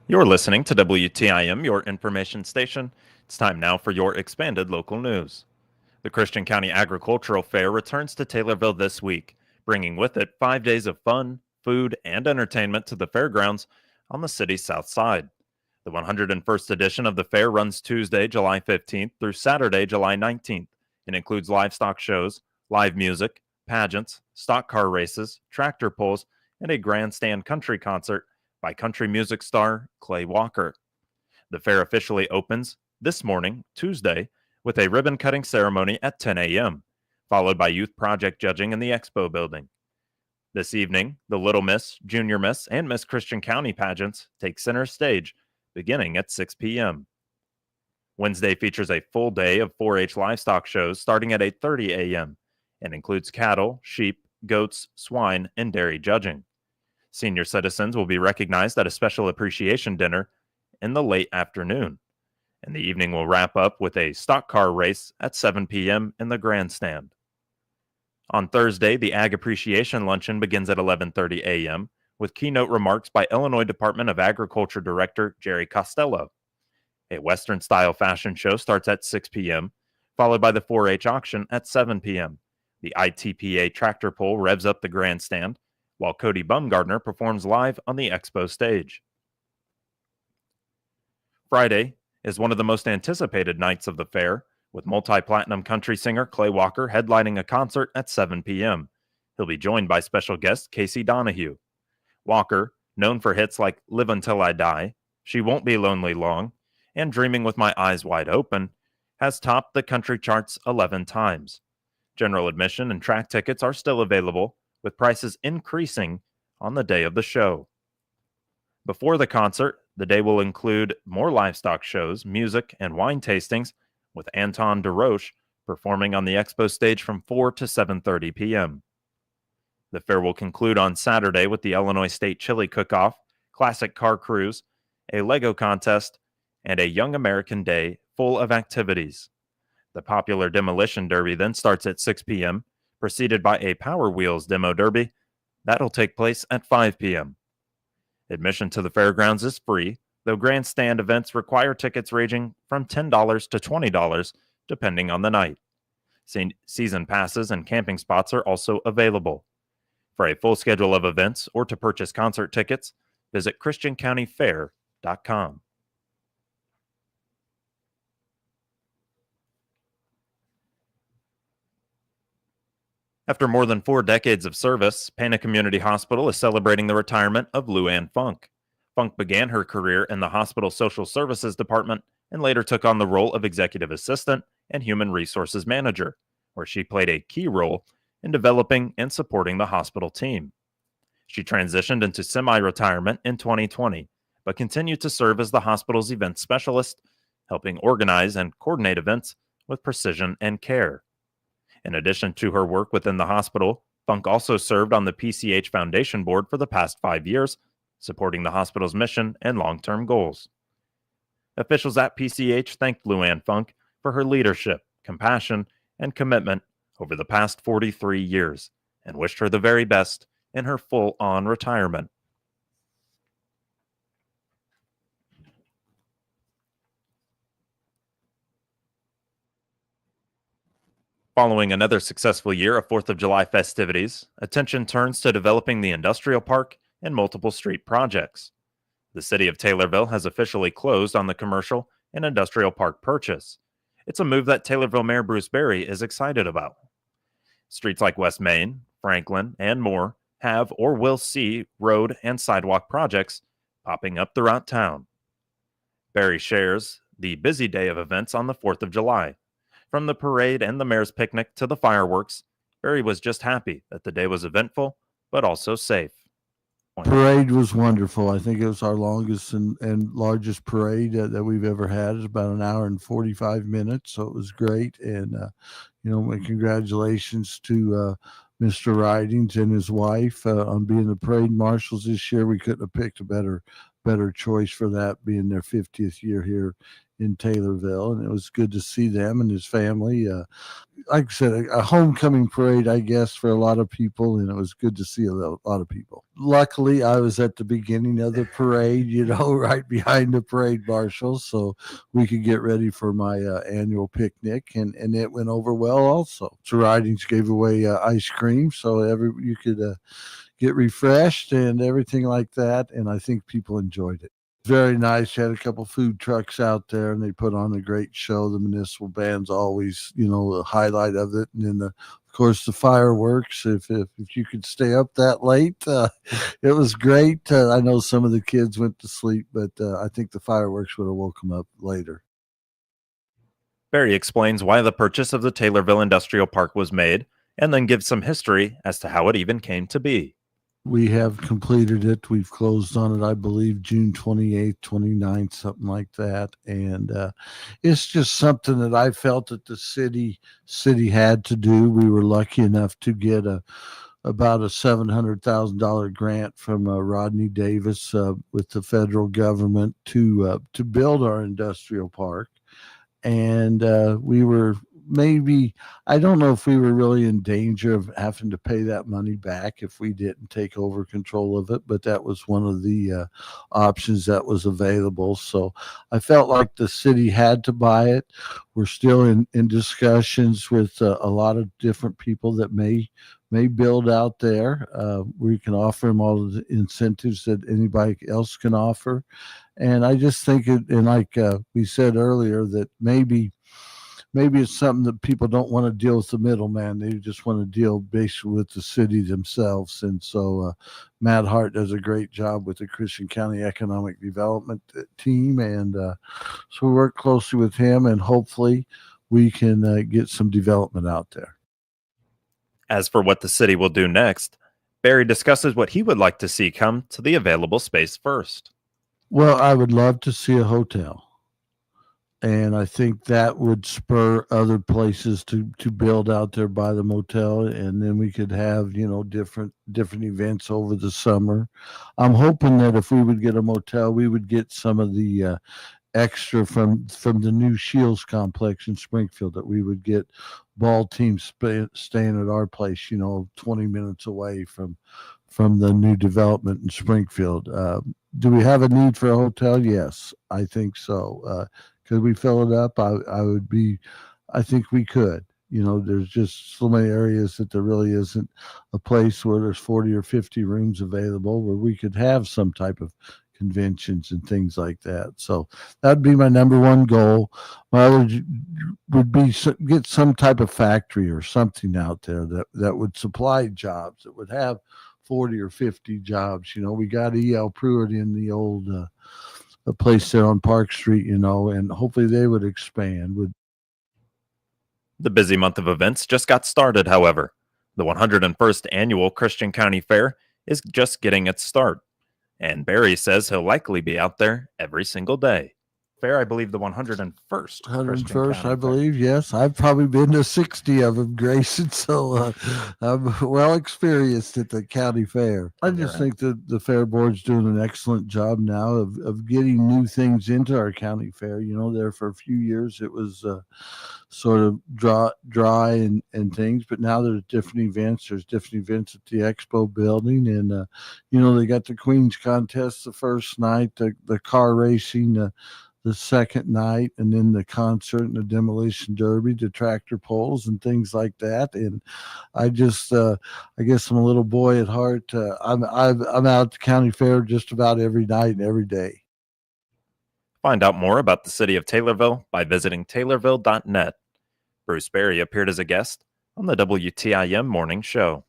You're listening to WTIM, your information station. It's time now for your expanded local news. The Christian County Agricultural Fair returns to Taylorville this week, bringing with it 5 days of fun, food, and entertainment to the fairgrounds on the city's south side. The 101st edition of the fair runs Tuesday, July 15th through Saturday, July 19th. It includes livestock shows, live music, pageants, stock car races, tractor pulls, and a grandstand country concert by country music star Clay Walker. The fair officially opens this morning, Tuesday, with a ribbon cutting ceremony at 10 a.m., followed by youth project judging in the expo building. This evening, the Little Miss, Junior Miss, and Miss Christian County pageants take center stage, beginning at 6 p.m. Wednesday features a full day of 4-H livestock shows starting at 8:30 a.m. and includes cattle, sheep, goats, swine, and dairy judging. Senior citizens will be recognized at a special appreciation dinner in the late afternoon, and the evening will wrap up with a stock car race at 7 p.m. in the grandstand. On Thursday, the Ag Appreciation Luncheon begins at 11:30 a.m. with keynote remarks by Illinois Department of Agriculture Director Jerry Costello. A Western-style fashion show starts at 6 p.m., followed by the 4-H auction at 7 p.m. The ITPA tractor pull revs up the grandstand, while Cody Bumgardner performs live on the expo stage. Friday is one of the most anticipated nights of the fair, with multi-platinum country singer Clay Walker headlining a concert at 7 p.m. He'll be joined by special guest Casey Donahue. Walker, known for hits like Live Until I Die, She Won't Be Lonely Long, and Dreaming with My Eyes Wide Open, has topped the country charts 11 times. General admission and track tickets are still available, with prices increasing on the day of the show. Before the concert, the day will include more livestock shows, music, and wine tastings, with Anton DeRoche performing on the expo stage from 4 to 7:30 p.m. The fair will conclude on Saturday with the Illinois State Chili Cook-Off, classic car cruise, a Lego contest, and a Young American Day full of activities. The popular Demolition Derby then starts at 6 p.m., preceded by a Power Wheels Demo Derby. That'll take place at 5 p.m. Admission to the fairgrounds is free, though grandstand events require tickets ranging from $10 to $20, depending on the night. Season passes and camping spots are also available. For a full schedule of events or to purchase concert tickets, visit ChristianCountyFair.com. After more than 4 decades of service, Pana Community Hospital is celebrating the retirement of Lou Ann Funk. Funk began her career in the hospital social services department and later took on the role of executive assistant and human resources manager, where she played a key role in developing and supporting the hospital team. She transitioned into semi-retirement in 2020, but continued to serve as the hospital's event specialist, helping organize and coordinate events with precision and care. In addition to her work within the hospital, Funk also served on the PCH Foundation Board for the past 5 years, supporting the hospital's mission and long-term goals. Officials at PCH thanked Lou Ann Funk for her leadership, compassion, and commitment over the past 43 years and wished her the very best in her full-on retirement. Following another successful year of 4th of July festivities, attention turns to developing the industrial park and multiple street projects. The city of Taylorville has officially closed on the commercial and industrial park purchase. It's a move that Taylorville Mayor Bruce Berry is excited about. Streets like West Main, Franklin, and more have or will see road and sidewalk projects popping up throughout town. Berry shares the busy day of events on the 4th of July. From the parade and the mayor's picnic to the fireworks, Berry was just happy that the day was eventful, but also safe. Parade was wonderful. I think it was our longest and largest parade that we've ever had. It's about an hour and 45 minutes, so it was great. And, my congratulations to Mr. Ridings and his wife on being the parade marshals this year. We couldn't have picked a better better choice for that being their 50th year here in Taylorville. And it was good to see them and his family. Like I said, a homecoming parade, I guess, for a lot of people, and it was good to see a lot of people. Luckily, I was at the beginning of the parade, right behind the parade marshal, so we could get ready for my annual picnic, and it went over well also. So ridings gave away ice cream, so you could get refreshed and everything like that, and I think people enjoyed it. Very nice. You had a couple food trucks out there, and they put on a great show. The municipal band's always, a highlight of it, and then of course the fireworks. If you could stay up that late, it was great. I know some of the kids went to sleep, but I think the fireworks would have woke them up later. Barry explains why the purchase of the Taylorville Industrial Park was made, and then gives some history as to how it even came to be. We have completed it. We've closed on it, I believe, June 28th, 29th, something like that. And it's just something that I felt that the city had to do. We were lucky enough to get about a $700,000 grant from Rodney Davis with the federal government to build our industrial park. And we were I don't know if we were really in danger of having to pay that money back if we didn't take over control of it, but that was one of the options that was available. So I felt like the city had to buy it. We're still in discussions with a lot of different people that may build out there. We can offer them all of the incentives that anybody else can offer. And I just think and like we said earlier, that maybe it's something that people don't want to deal with the middleman. They just want to deal basically with the city themselves. And so Matt Hart does a great job with the Christian County Economic Development team. And so we work closely with him, and hopefully we can get some development out there. As for what the city will do next, Barry discusses what he would like to see come to the available space first. Well, I would love to see a hotel. And I think that would spur other places to build out there by the motel, and then we could have different events over the summer. I'm hoping that if we would get a motel, we would get some of the extra from the new Shields complex in Springfield, that we would get ball teams staying at our place, 20 minutes away from the new development in Springfield. Do we have a need for a hotel? Yes, I think so. Could we fill it up? I think we could. There's just so many areas that there really isn't a place where there's 40 or 50 rooms available where we could have some type of conventions and things like that. So that'd be my number one goal. My other would be get some type of factory or something out there that would supply jobs, that would have 40 or 50 jobs. We got E.L. Pruitt in the old a place there on Park Street, and hopefully they would expand. The busy month of events just got started, however. The 101st Annual Christian County Fair is just getting its start, and Barry says he'll likely be out there every single day. Fair, I believe the 101st. 101st, I believe, yes. I've probably been to 60 of them, Grayson, so I'm well experienced at the county fair. I just think that the fair board's doing an excellent job now of getting new things into our county fair. There for a few years it was sort of dry and things, but now there's different events. There's different events at the expo building, and they got the Queen's contest the first night, the car racing the second night, and then the concert and the demolition derby, the tractor pulls and things like that. And I just I guess I'm a little boy at heart. I'm out at the county fair just about every night and every day. Find out more about the city of Taylorville by visiting taylorville.net. Bruce Barry appeared as a guest on the WTIM Morning Show.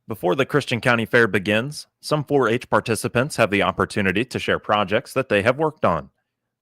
Before the Christian County Fair begins, some 4-H participants have the opportunity to share projects that they have worked on.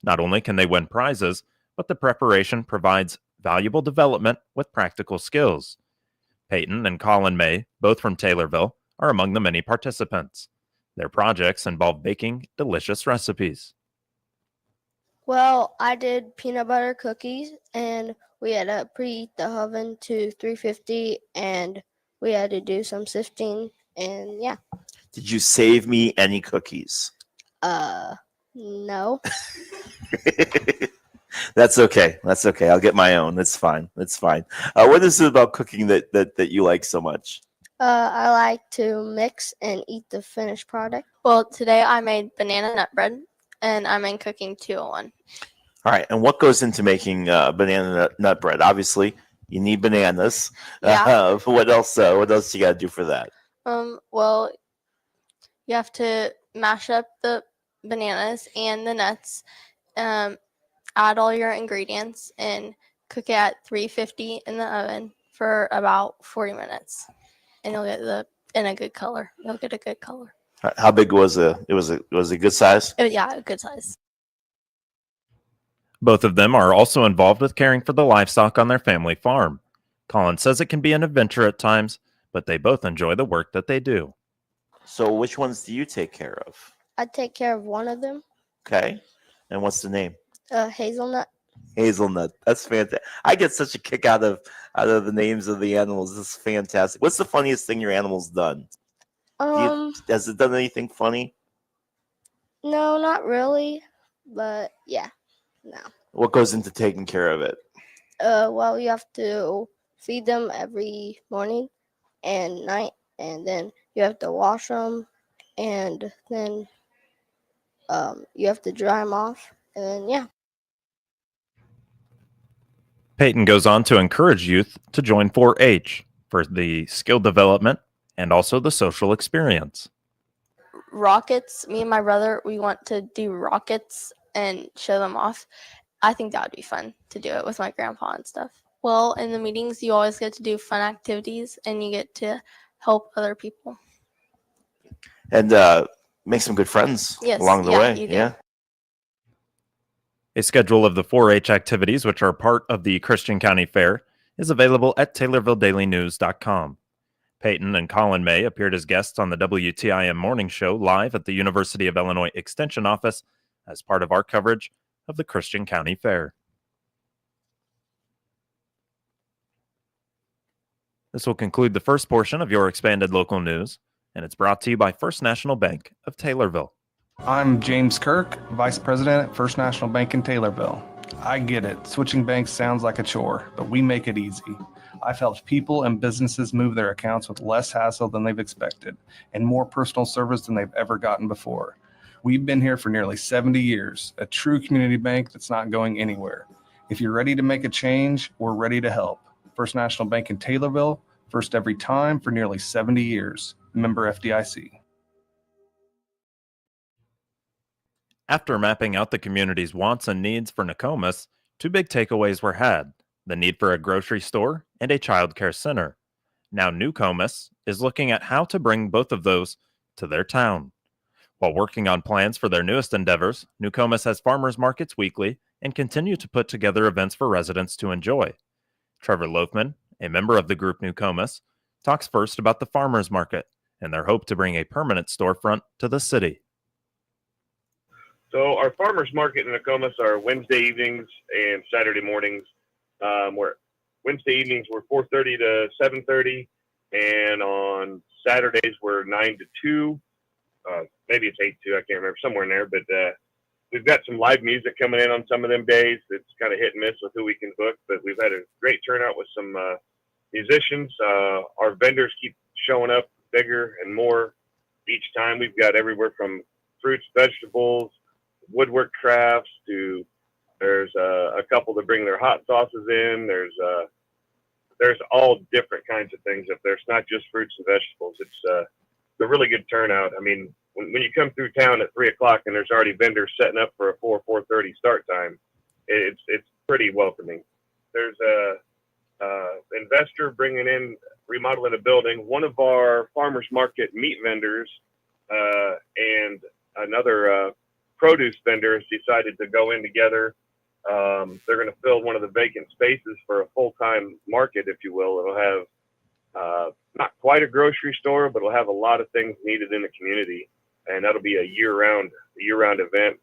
Not only can they win prizes, but the preparation provides valuable development with practical skills. Peyton and Colin May, both from Taylorville, are among the many participants. Their projects involve baking delicious recipes. Well, I did peanut butter cookies, and we had to preheat the oven to 350, and we had to do some sifting, and yeah. Did you save me any cookies? No. That's okay. That's okay. I'll get my own. That's fine. That's fine. What is it about cooking that you like so much? I like to mix and eat the finished product. Well, today I made banana nut bread, and I'm in cooking 201. All right. And what goes into making banana nut bread? Obviously, you need bananas. Yeah. What else? What else you got to do for that? Well, you have to mash up the bananas and the nuts, add all your ingredients, and cook it at 350 in the oven for about 40 minutes, and you'll get a good color. You'll get a good color. How big was it? Was a good size? Yeah, a good size. Both of them are also involved with caring for the livestock on their family farm. Colin says it can be an adventure at times, but they both enjoy the work that they do. So which ones do you take care of? I take care of one of them, Okay. And what's the name? Hazelnut. Hazelnut. That's fantastic. I get such a kick out of the names of the animals. This is fantastic. What's the funniest thing your animal's done? Has it done anything funny? No, not really, but yeah, no. What goes into taking care of it? Well, you have to feed them every morning and night, and then you have to wash them, and then you have to dry them off, and yeah. Peyton goes on to encourage youth to join 4-H for the skill development and also the social experience. Rockets, me and my brother, we want to do rockets and show them off. I think that would be fun to do it with my grandpa and stuff. Well, in the meetings, you always get to do fun activities and you get to help other people. And make some good friends along the way. You do. Yeah. A schedule of the 4-H activities, which are part of the Christian County Fair, is available at TaylorvilleDailyNews.com. Peyton and Colin May appeared as guests on the WTIM morning show live at the University of Illinois Extension Office as part of our coverage of the Christian County Fair. This will conclude the first portion of your expanded local news, and it's brought to you by First National Bank of Taylorville. I'm James Kirk, Vice President at First National Bank in Taylorville. I get it. Switching banks sounds like a chore, but we make it easy. I've helped people and businesses move their accounts with less hassle than they've expected and more personal service than they've ever gotten before. We've been here for nearly 70 years, a true community bank that's not going anywhere. If you're ready to make a change, we're ready to help. First National Bank in Taylorville, first every time for nearly 70 years. Member FDIC. After mapping out the community's wants and needs for Nokomis, two big takeaways were had: the need for a grocery store and a child care center. Now Nokomis is looking at how to bring both of those to their town. While working on plans for their newest endeavors, Nokomis has farmers markets weekly and continue to put together events for residents to enjoy. Trevor Loafman, a member of the group Nokomis, talks first about the farmers market and their hope to bring a permanent storefront to the city. So our farmers market in Nokomis are Wednesday evenings and Saturday mornings. Where Wednesday evenings we're 4:30 to 7:30, and on Saturdays we're 9 to 2. Maybe it's 8 to 2. I can't remember, somewhere in there. But we've got some live music coming in on some of them days. It's kind of hit and miss with who we can book, but we've had a great turnout with some musicians. Our vendors keep showing up bigger and more each time. We've got everywhere from fruits, vegetables, woodwork crafts, to there's a couple that bring their hot sauces in. There's all different kinds of things up there. It's not just fruits and vegetables. It's a really good turnout. I mean, when you come through town at 3 o'clock and there's already vendors setting up for a 4:30 start time, it's pretty welcoming. There's a investor bringing in, remodeling a building. One of our farmers market meat vendors and another produce vendors decided to go in together. They're going to fill one of the vacant spaces for a full-time market, if you will. It'll have not quite a grocery store, but it'll have a lot of things needed in the community, and that'll be a year-round event.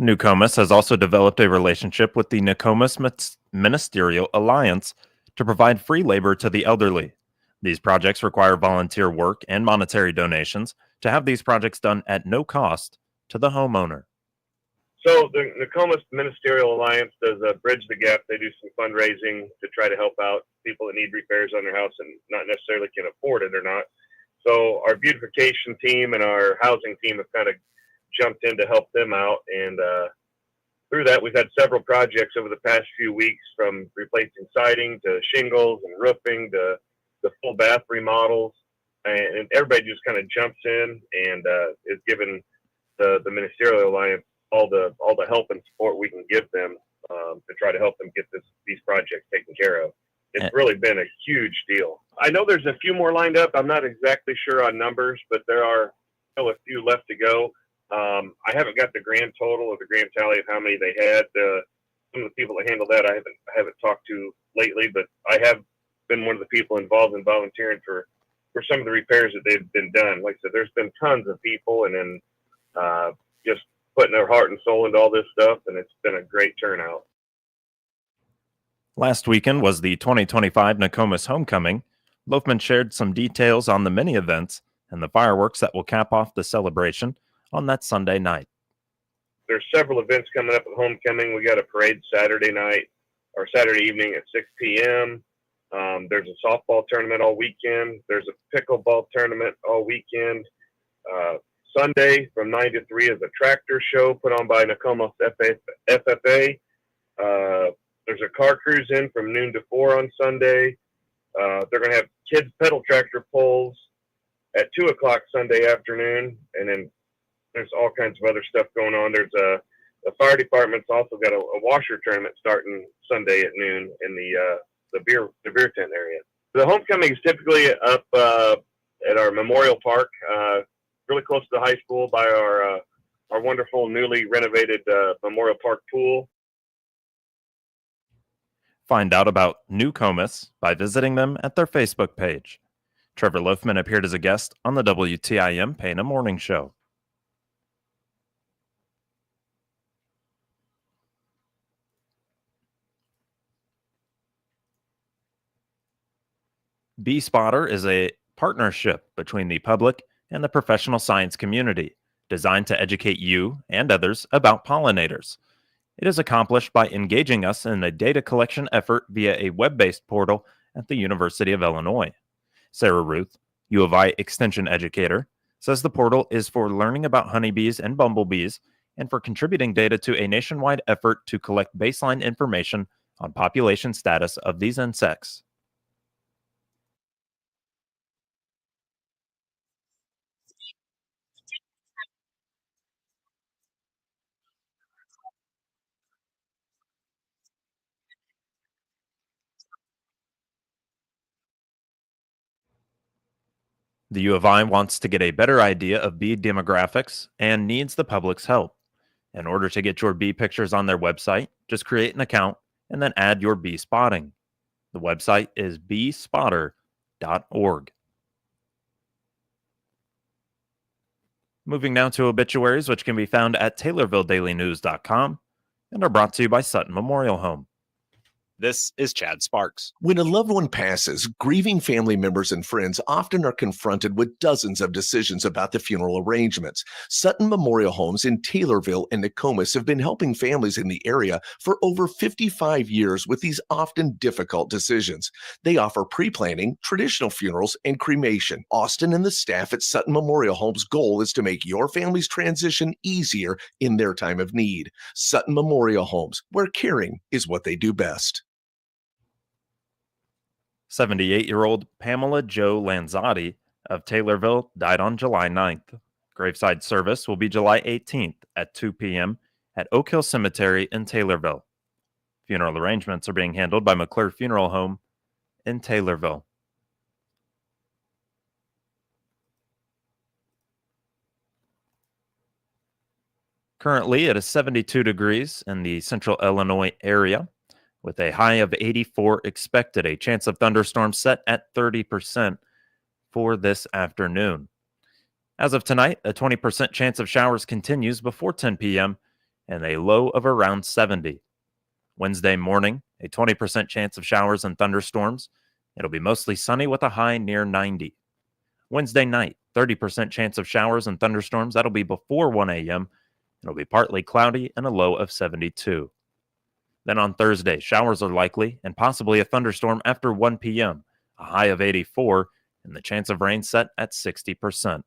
Nokomis has also developed a relationship with the Nokomis Ministerial Alliance to provide free labor to the elderly. These projects require volunteer work and monetary donations to have these projects done at no cost to the homeowner. So the Nokomis Ministerial Alliance does Bridge the Gap. They do some fundraising to try to help out people that need repairs on their house and not necessarily can afford it or not. So our beautification team and our housing team have kind of jumped in to help them out. And through that, we've had several projects over the past few weeks, from replacing siding to shingles and roofing to the full bath remodels. And everybody just kind of jumps in and is given the Ministerial Alliance all the help and support we can give them to try to help them get these projects taken care of. It's really been a huge deal. I know there's a few more lined up. I'm not exactly sure on numbers, but there are still a few left to go. I haven't got the grand total or the grand tally of how many they had. Some of the people that handle that I haven't talked to lately, but I have been one of the people involved in volunteering for some of the repairs that they've been done. Like I said, there's been tons of people, and then just putting their heart and soul into all this stuff, and it's been a great turnout. Last weekend was the 2025 Nokomis Homecoming. Loafman shared some details on the many events and the fireworks that will cap off the celebration on that Sunday night. There's several events coming up at Homecoming. We got a parade Saturday night or Saturday evening at 6 p.m. There's a softball tournament all weekend. There's a pickleball tournament all weekend. Sunday from 9 to 3 is a tractor show put on by Nokomis FFA. There's a car cruise in from noon to 4 on Sunday. They're going to have kids pedal tractor pulls at 2 o'clock Sunday afternoon. And then there's all kinds of other stuff going on. There's the fire department's also got a washer tournament starting Sunday at noon in the beer tent area. The homecoming is typically up at our Memorial Park, really close to the high school, by our wonderful newly renovated Memorial Park pool. Find out about Nokomis by visiting them at their Facebook page. Trevor Loafman appeared as a guest on the WTIM Pana Morning Show. Bee Spotter is a partnership between the public and the professional science community, designed to educate you and others about pollinators. It is accomplished by engaging us in a data collection effort via a web-based portal at the University of Illinois. Sarah Ruth, U of I Extension educator, says the portal is for learning about honeybees and bumblebees and for contributing data to a nationwide effort to collect baseline information on population status of these insects. The U of I wants to get a better idea of bee demographics and needs the public's help. In order to get your bee pictures on their website, just create an account and then add your bee spotting. The website is beespotter.org. Moving now to obituaries, which can be found at TaylorvilleDailyNews.com and are brought to you by Sutton Memorial Home. This is Chad Sparks. When a loved one passes, grieving family members and friends often are confronted with dozens of decisions about the funeral arrangements. Sutton Memorial Homes in Taylorville and Nokomis have been helping families in the area for over 55 years with these often difficult decisions. They offer pre-planning, traditional funerals, and cremation. Austin and the staff at Sutton Memorial Homes' goal is to make your family's transition easier in their time of need. Sutton Memorial Homes, where caring is what they do best. 78-year-old Pamela Jo Lanzotti of Taylorville died on July 9th. Graveside service will be July 18th at 2 p.m. at Oak Hill Cemetery in Taylorville. Funeral arrangements are being handled by McClure Funeral Home in Taylorville. Currently, it is 72 degrees in the central Illinois area, with a high of 84 expected. A chance of thunderstorms set at 30% for this afternoon. As of tonight, a 20% chance of showers continues before 10 p.m., and a low of around 70. Wednesday morning, a 20% chance of showers and thunderstorms. It'll be mostly sunny with a high near 90. Wednesday night, 30% chance of showers and thunderstorms. That'll be before 1 a.m. It'll be partly cloudy and a low of 72. Then on Thursday, showers are likely and possibly a thunderstorm after 1 p.m., a high of 84, and the chance of rain set at 60%.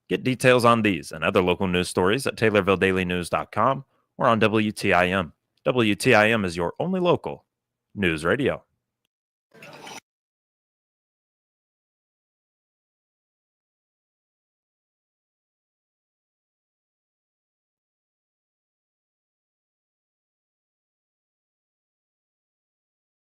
Get details on these and other local news stories at TaylorvilleDailyNews.com or on WTIM. WTIM is your only local news radio.